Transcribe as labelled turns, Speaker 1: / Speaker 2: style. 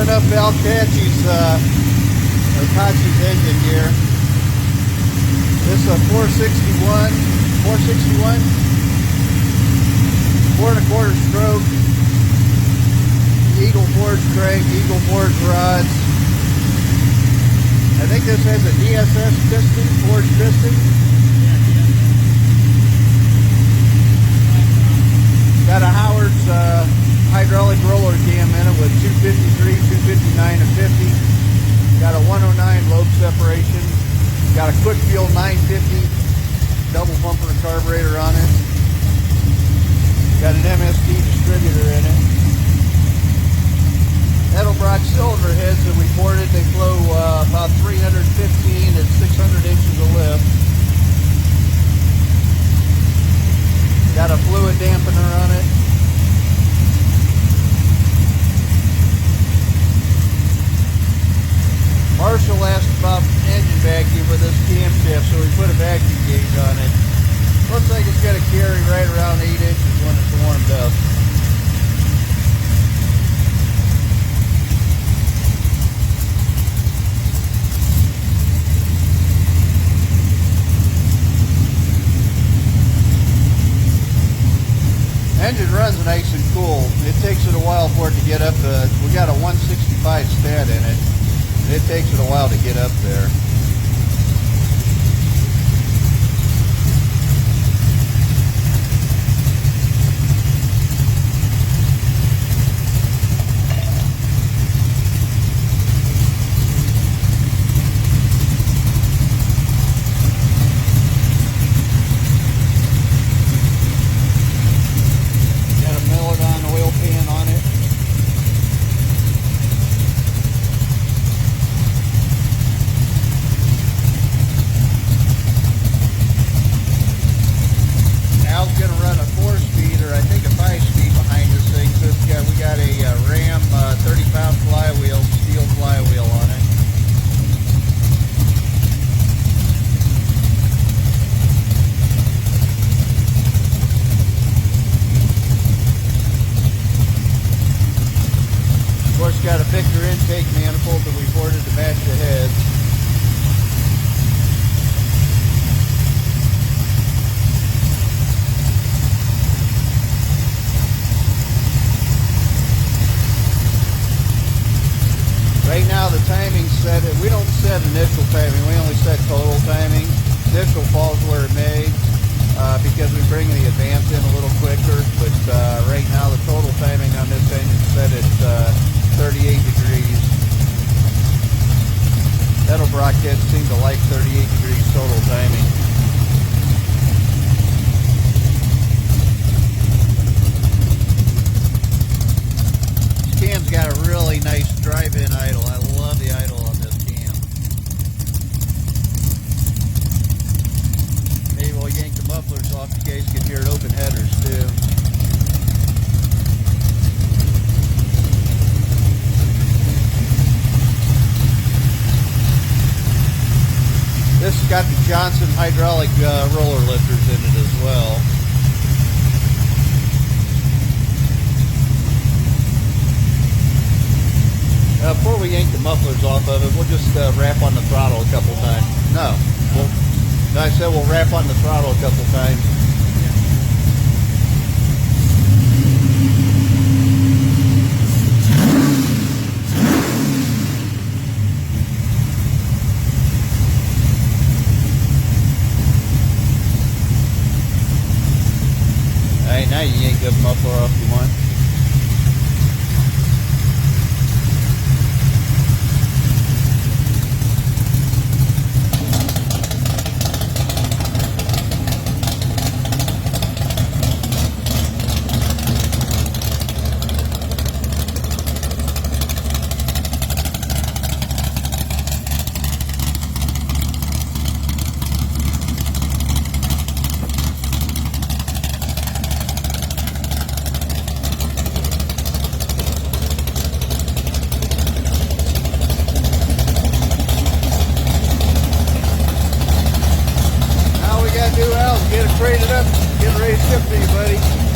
Speaker 1: warming up Caci's engine here. This is a 461, 4 1/4 stroke, Eagle forged crank, Eagle forged rods. I think this has a DSS piston, forged piston. Got a Howard's hydraulic roller cam in it with 253, 259, and 50. Got a 109 lobe separation. Got a quick fuel 950 double pumper and carburetor on it. Got an MSD distributor in it. Edelbrock cylinder heads that we ported, they flow about 315 and 600 inches of lift. Got a fluid dampener on it. Marshall asked about engine vacuum with this camshaft, so we put a vacuum gauge on it. Looks like it's got to carry right around 8 inches when it's warmed up. Engine runs nice and cool. It takes it a while for it to get up. We got a 165 stat in it. It takes it a while to get up there. Got a Victor intake manifold that we've ordered to match the heads. Right now the timing's set. We don't set initial timing, we only set total timing. Initial falls where it may because we bring the advance in a little quicker, but right now the total timing on this engine is set at 38 degrees. Edelbrock heads seem to like 38 degrees total timing. This cam's got a really nice drive-in idle. I love the idle on this cam. Maybe we'll yank the mufflers off in case you can hear it open headers too. This has got the Johnson hydraulic roller lifters in it as well. Before we yank the mufflers off of it, we'll just wrap on the throttle a couple times. No, I said we'll wrap on the throttle a couple times. Now you yank the muffler off if you want. Get it crated up, get ready to ship to you, buddy.